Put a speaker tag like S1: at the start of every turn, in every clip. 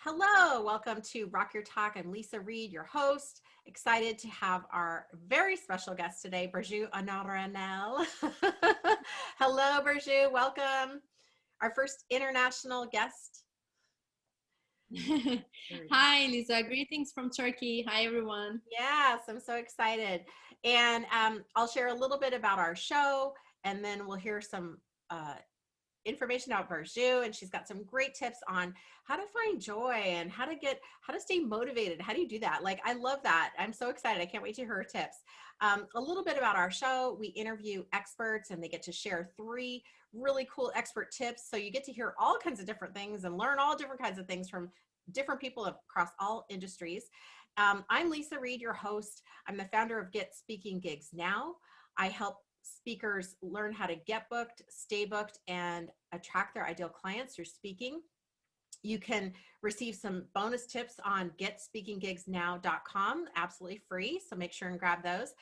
S1: Hello, welcome to Rock Your Talk. I'm Leisa Reid, your host. Excited to have our very special guest today, Burcu Onaranel. Hello, Burcu, welcome. Our first international guest.
S2: Hi, Lisa. Greetings from Turkey. Hi, everyone.
S1: Yes, I'm so excited. And I'll share a little bit about our show, and then we'll hear some information about Burcu, and she's got some great tips on how to find joy and how to stay motivated. How do you do that? Like, I love that. I'm so excited. I can't wait to hear her tips. A little bit about our show. We interview experts and they get to share 3 really cool expert tips. So you get to hear all kinds of different things and learn all different kinds of things from different people across all industries. I'm Leisa Reid, your host. I'm the founder of Get Speaking Gigs Now. I help speakers learn how to get booked, stay booked, and attract their ideal clients through speaking. You can receive some bonus tips on GetSpeakingGigsNow.com, absolutely free, so make sure and grab those.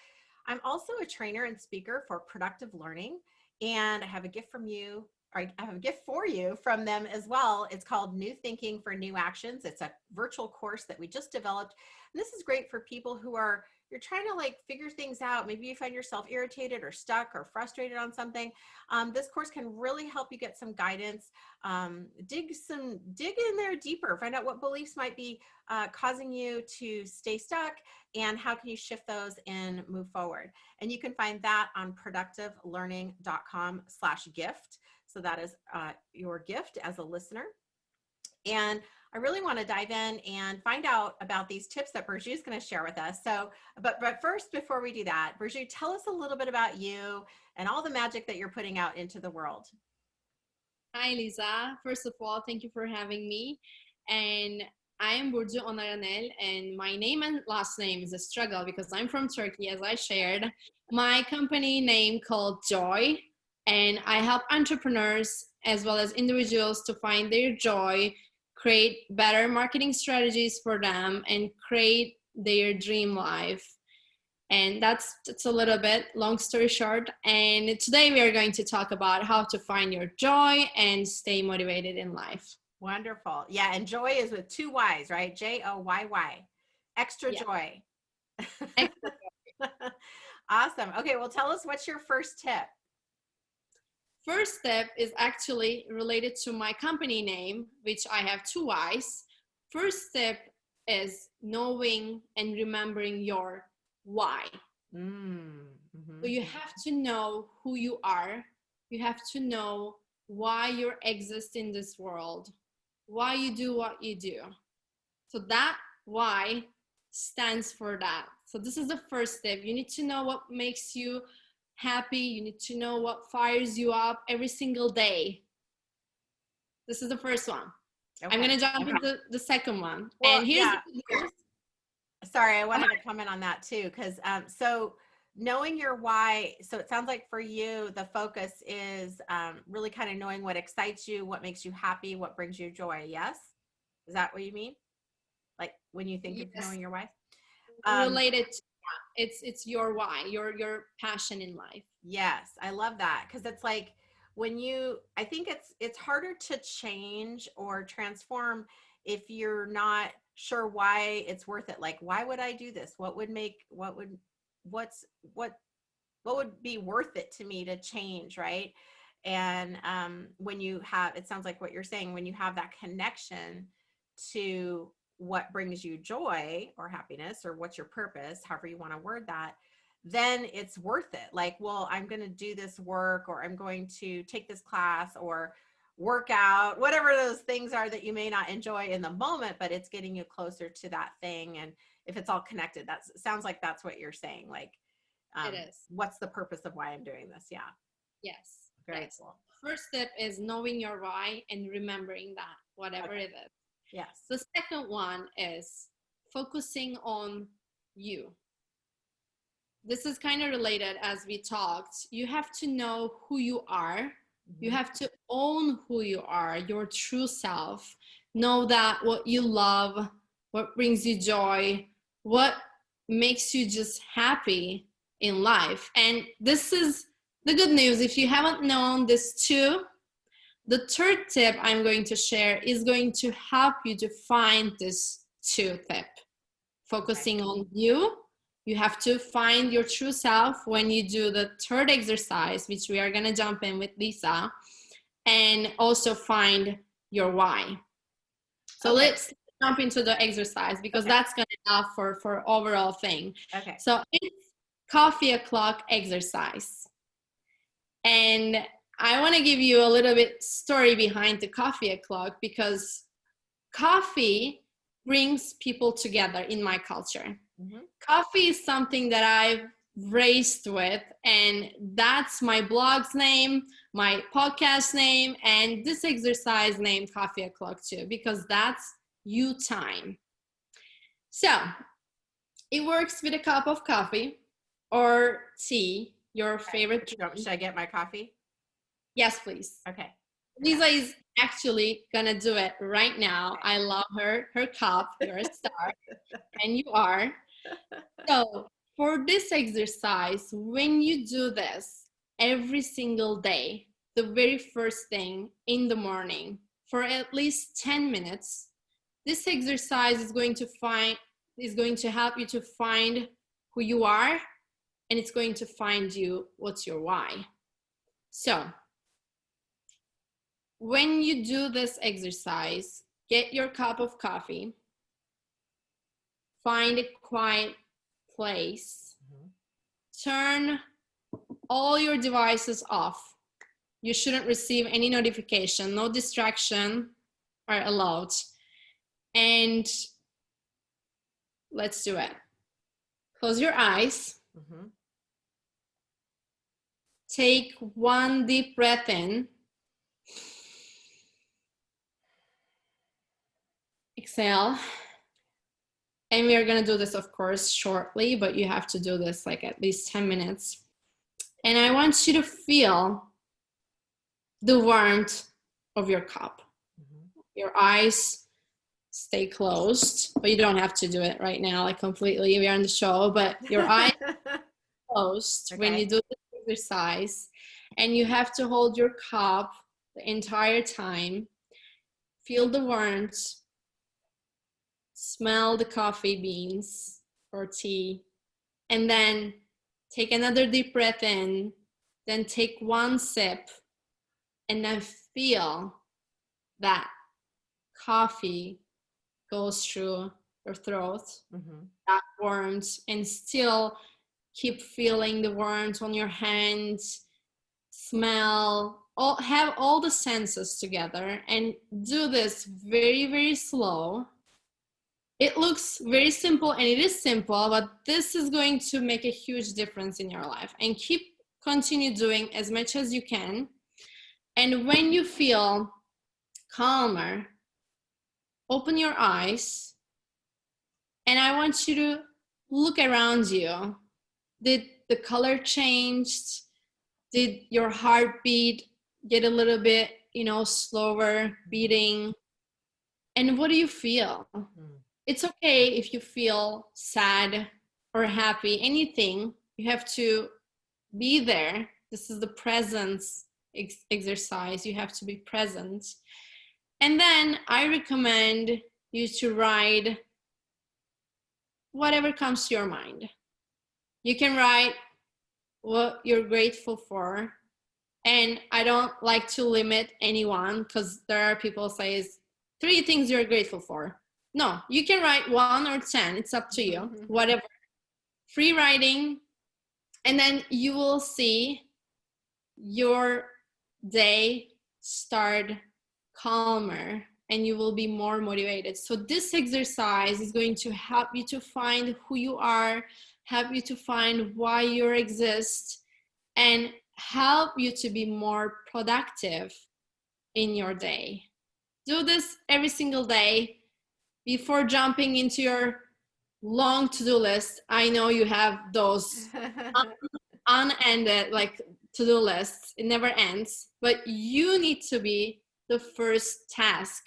S1: I'm also a trainer and speaker for productive learning, and I have a gift from you, or I have a gift for you from them as well. It's called New Thinking for New Actions. It's a virtual course that we just developed, and this is great for people who are you're trying to like figure things out. Maybe you find yourself irritated or stuck or frustrated on something. This course can really help you get some guidance, dig in there deeper, find out what beliefs might be causing you to stay stuck and how can you shift those and move forward. And you can find that on productivelearning.com/gift. So that is your gift as a listener. And I really want to dive in and find out about these tips that Burcu is going to share with us. So, but first, before we do that, Burcu, tell us a little bit about you and all the magic that you're putting out into the world.
S2: Hi, Lisa. First of all, thank you for having me. And I am Burcu Onaranel, and my name and last name is a struggle because I'm from Turkey, as I shared. My company name called JoYY, and I help entrepreneurs as well as individuals to find their joy, create better marketing strategies for them, and create their dream life. And that's a little bit long story short. And today we are going to talk about how to find your joy and stay motivated in life.
S1: Wonderful. Yeah, and joy is with 2 Y's, right? JoYY. Extra joy.
S2: Extra joy.
S1: Awesome. Okay, well, tell us, what's your first tip?
S2: First step is actually related to my company name, which I have 2 Y's. First step is knowing and remembering your why. So you have to know who you are. You have to know why you exist in this world, why you do what you do. So that why stands for that. So this is the first step. You need to know what makes you happy. You need to know what fires you up every single day. This is the first one. Okay. I'm going to jump into the second one. Well, and here's
S1: sorry, I wanted to comment on that too, because so knowing your why, so it sounds like for you, the focus is really kind of knowing what excites you, what makes you happy, what brings you joy. Yes? Is that what you mean? Like when you think of knowing your why?
S2: Related to it's your why, your passion in life.
S1: Yes, I love that, because it's like when I think it's harder to change or transform if you're not sure why it's worth it. Like, why would I do this? What would be worth it to me to change, right? And when you have, it sounds like what you're saying, when you have that connection to what brings you joy or happiness, or what's your purpose, however you want to word that, then it's worth it. Like, well, I'm going to do this work, or I'm going to take this class, or work out, whatever those things are that you may not enjoy in the moment, but it's getting you closer to that thing. And if it's all connected, that sounds like that's what you're saying. Like,
S2: it is.
S1: What's the purpose of why I'm doing this? Yeah.
S2: Yes.
S1: Very cool.
S2: First step is knowing your why and remembering that, whatever it is.
S1: Yes.
S2: The second one is focusing on you. This is kind of related, as we talked. You have to know who you are. You have to own who you are, your true self. Know that what you love, what brings you joy, what makes you just happy in life. And this is the good news. If you haven't known this too, The third tip I'm going to share is going to help you to find this 2 tip. Focusing on you. You have to find your true self when you do the third exercise, which we are going to jump in with Leisa, and also find your why. So let's jump into the exercise, because that's going to help for overall thing.
S1: Okay.
S2: So it's coffee o'clock exercise. And I want to give you a little bit story behind the coffee o'clock, because coffee brings people together in my culture. Mm-hmm. Coffee is something that I've raised with, and that's my blog's name, my podcast name, and this exercise named Coffee O'Clock too, because that's you time. So it works with a cup of coffee or tea, your favorite drink.
S1: Should I get my coffee?
S2: Yes, please.
S1: Okay.
S2: Leisa is actually gonna do it right now. I love her cup. You're a star, and you are. So for this exercise, when you do this every single day, the very first thing in the morning for at least 10 minutes, this exercise is going to help you to find who you are, and it's going to find you what's your why. So when you do this exercise, get your cup of coffee, find a quiet place, turn all your devices off. You shouldn't receive any notification, no distraction are allowed. And let's do it. Close your eyes. Mm-hmm. Take one deep breath in. Exhale. And we are going to do this, of course, shortly, but you have to do this like at least 10 minutes. And I want you to feel the warmth of your cup. Mm-hmm. Your eyes stay closed, but you don't have to do it right now, like completely. We are on the show, but your eyes are closed when you do this exercise. And you have to hold your cup the entire time. Feel the warmth. Smell the coffee beans or tea, and then take another deep breath in, then take one sip, and then feel that coffee goes through your throat, that warmth, and still keep feeling the warmth on your hands, smell, have all the senses together, and do this very, very slow. It looks very simple, and it is simple, but this is going to make a huge difference in your life. And continue doing as much as you can. And when you feel calmer, open your eyes, and I want you to look around you. Did the color change? Did your heartbeat get a little bit, slower beating? And what do you feel? It's okay if you feel sad or happy, anything. You have to be there. This is the presence exercise. You have to be present. And then I recommend you to write whatever comes to your mind. You can write what you're grateful for. And I don't like to limit anyone, because there are people who say 3 things you're grateful for. No, you can write 1 or 10. It's up to you. Whatever. Free writing. And then you will see your day start calmer, and you will be more motivated. So this exercise is going to help you to find who you are, help you to find why you exist, and help you to be more productive in your day. Do this every single day. Before jumping into your long to-do list, I know you have those unended to-do lists. It never ends, but you need to be the first task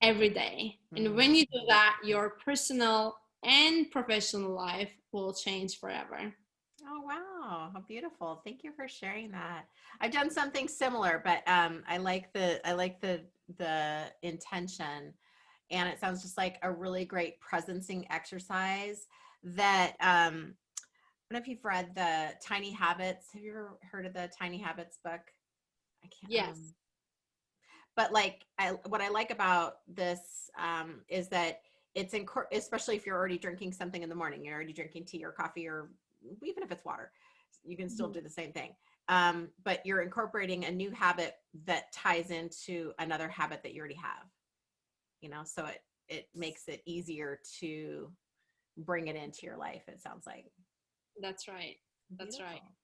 S2: every day. And when you do that, your personal and professional life will change forever.
S1: Oh, wow. How beautiful. Thank you for sharing that. I've done something similar, but I like the intention, and it sounds just like a really great presencing exercise that I don't know if you've read the Tiny Habits. Have you ever heard of the Tiny Habits book? I can't
S2: Yes.
S1: but like what I like about this is that it's especially if you're already drinking something in the morning, you're already drinking tea or coffee, or even if it's water, you can still
S2: Mhm.
S1: do the same thing. But you're incorporating a new habit that ties into another habit that you already have, so it makes it easier to bring it into your life, it sounds like.
S2: That's right. That's right.
S1: Beautiful.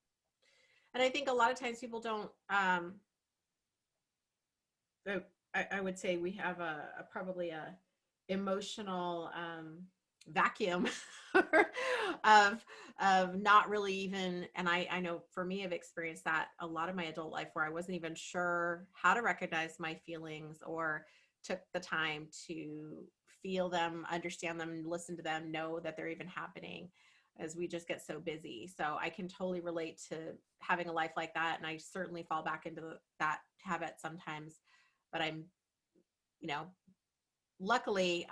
S1: And I think a lot of times people don't uh, I would say we have probably a emotional vacuum of not really even, and I know for me I've experienced that a lot of my adult life where I wasn't even sure how to recognize my feelings or took the time to feel them, understand them, listen to them, know that they're even happening, as we just get so busy. So I can totally relate to having a life like that, and I certainly fall back into that habit sometimes. But I'm, you know, luckily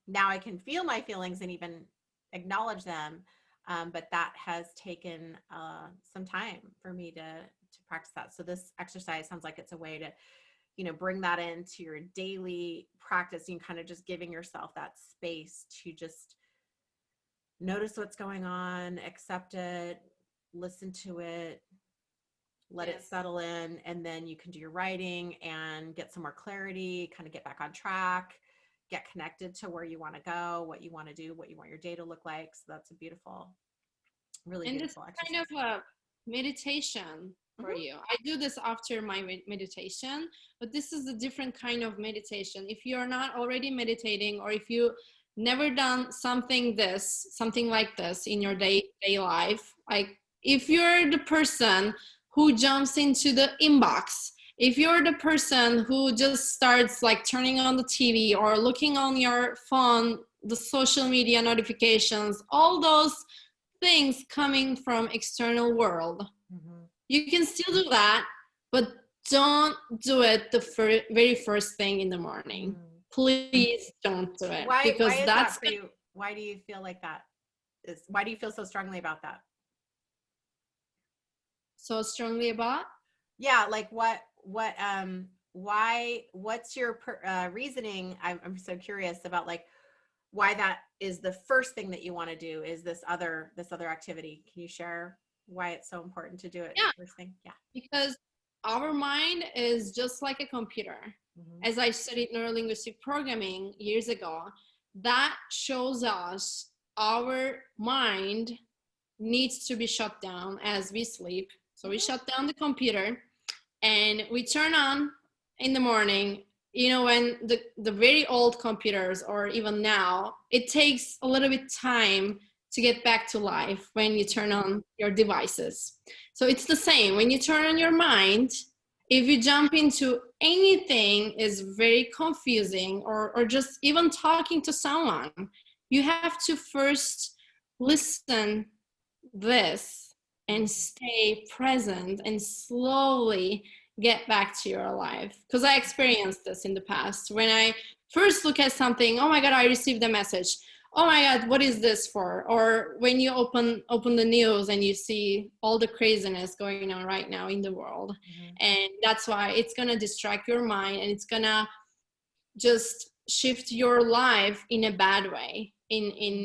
S1: now I can feel my feelings and even acknowledge them. But that has taken some time for me to practice that. So this exercise sounds like it's a way to, bring that into your daily practice and kind of just giving yourself that space to just notice what's going on, accept it, listen to it, let it
S2: Yes.
S1: settle in, and then you can do your writing and get some more clarity, kind of get back on track, get connected to where you want to go, what you want to do, what you want your day to look like. So that's a beautiful, really
S2: And this is
S1: beautiful
S2: kind
S1: exercise.
S2: of a meditation for
S1: Mm-hmm.
S2: you. I do this after my meditation, but this is a different kind of meditation. If you're not already meditating, or if you never done something like this in your day life, like if you're the person who jumps into the inbox, if you're the person who just starts like turning on the TV or looking on your phone, the social media notifications, all those things coming from external world,
S1: Mm-hmm.
S2: you can still do that, but don't do it the very first thing in the morning.
S1: Mm.
S2: Please don't do it,
S1: Why
S2: because
S1: is that
S2: that's
S1: for you? Why do you feel like that is, why do you feel so strongly about that?
S2: so strongly about.
S1: Yeah, like what's your reasoning? I'm so curious about like why that is the first thing that you want to do is this other activity. Can you share why it's so important to do it
S2: Yeah,
S1: first thing? Yeah.
S2: because our mind is just like a computer.
S1: Mm-hmm.
S2: As I studied neurolinguistic programming years ago, that shows us our mind needs to be shut down as we sleep. So we
S1: Mm-hmm.
S2: shut down the computer and we turn on in the morning. When the very old computers, or even now, it takes a little bit time to get back to life when you turn on your devices. So it's the same when you turn on your mind. If you jump into anything is very confusing, or just even talking to someone, you have to first listen this and stay present and slowly get back to your life. Because I experienced this in the past when I first look at something. Oh my god, I received a message. Oh my god, what is this for? Or when you open the news and you see all the craziness going on right now in the world.
S1: Mm-hmm.
S2: And that's why it's going to distract your mind, and it's going to just shift your life in a bad way, in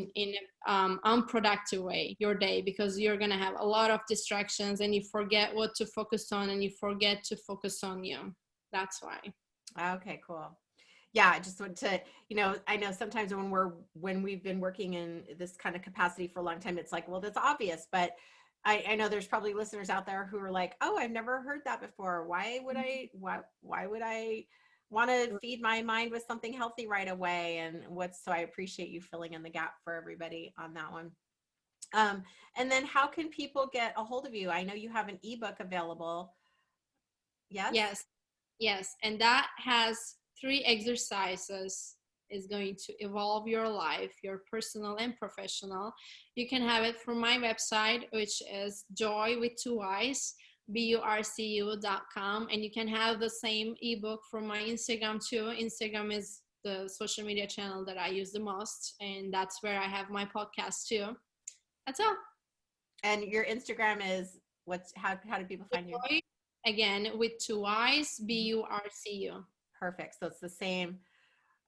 S2: unproductive way, your day, because you're gonna have a lot of distractions and you forget what to focus on, and you forget to focus on you. That's why.
S1: Okay, cool. Yeah, I just want to, I know sometimes when we've been working in this kind of capacity for a long time, it's like, well, that's obvious, but I know there's probably listeners out there who are like, oh, I've never heard that before. Why would I want to feed my mind with something healthy right away? So I appreciate you filling in the gap for everybody on that one. Um, and then how can people get a hold of you? I know you have an ebook available. Yes?
S2: Yes, yes, and that has 3 exercises is going to evolve your life, your personal and professional, you can have it from my website, which is joy with two Y's, burcu.com. And you can have the same ebook from my Instagram too. Instagram is the social media channel that I use the most, and that's where I have my podcast too. That's all.
S1: And your Instagram is how do people find you?
S2: Joy, again, with two Y's, burcu.
S1: Perfect. So it's the same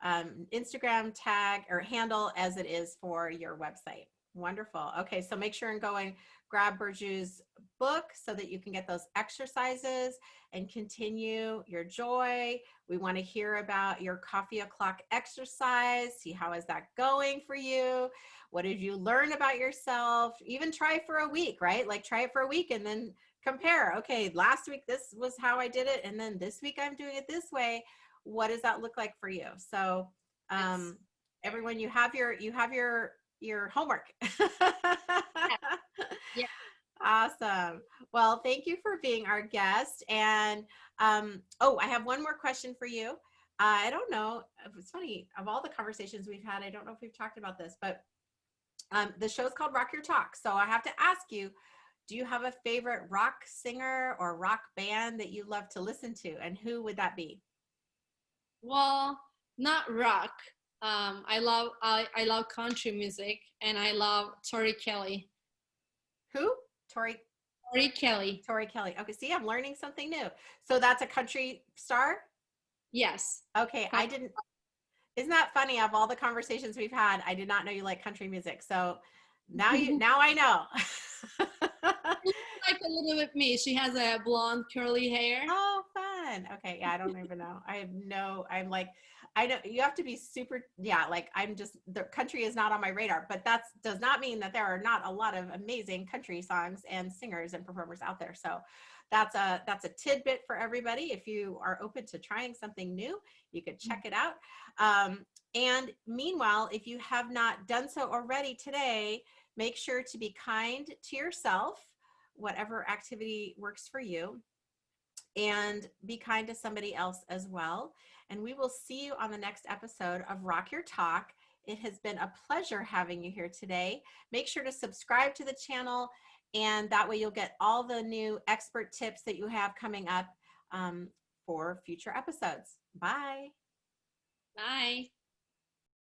S1: Instagram tag or handle as it is for your website. Wonderful. Okay, so make sure and go and grab Burcu's book so that you can get those exercises and continue your joy. We want to hear about your coffee o'clock exercise. See how is that going for you? What did you learn about yourself? Even try for a week, right? Like try it for a week and then compare. Okay, last week this was how I did it, and then this week I'm doing it this way. What does that look like for you? So
S2: Yes.
S1: everyone, you have your homework.
S2: Yeah.
S1: Awesome. Well, thank you for being our guest. And oh, I have one more question for you. I don't know. It's funny, of all the conversations we've had, I don't know if we've talked about this, but the show's called Rock Your Talk. So I have to ask you, do you have a favorite rock singer or rock band that you love to listen to? And who would that be?
S2: Well, not rock. I love country music, and I love Tori Kelly.
S1: Who? Tori
S2: Kelly.
S1: Tori Kelly. Okay, see, I'm learning something new. So that's a country star?
S2: Yes.
S1: Okay, I didn't. Isn't that funny? Of all the conversations we've had, I did not know you like country music. So now I know.
S2: Like a little bit me. She has a blonde curly hair.
S1: Oh, fun. Okay, yeah, I don't even know. I'm like, I know you have to be super, yeah, like the country is not on my radar, but that does not mean that there are not a lot of amazing country songs and singers and performers out there. So that's a tidbit for everybody. If you are open to trying something new, you could check it out. And meanwhile, if you have not done so already today, make sure to be kind to yourself, whatever activity works for you, and be kind to somebody else as well. And we will see you on the next episode of Rock Your Talk. It has been a pleasure having you here today. Make sure to subscribe to the channel, and that way you'll get all the new expert tips that you have coming up for future episodes. Bye.
S2: Bye.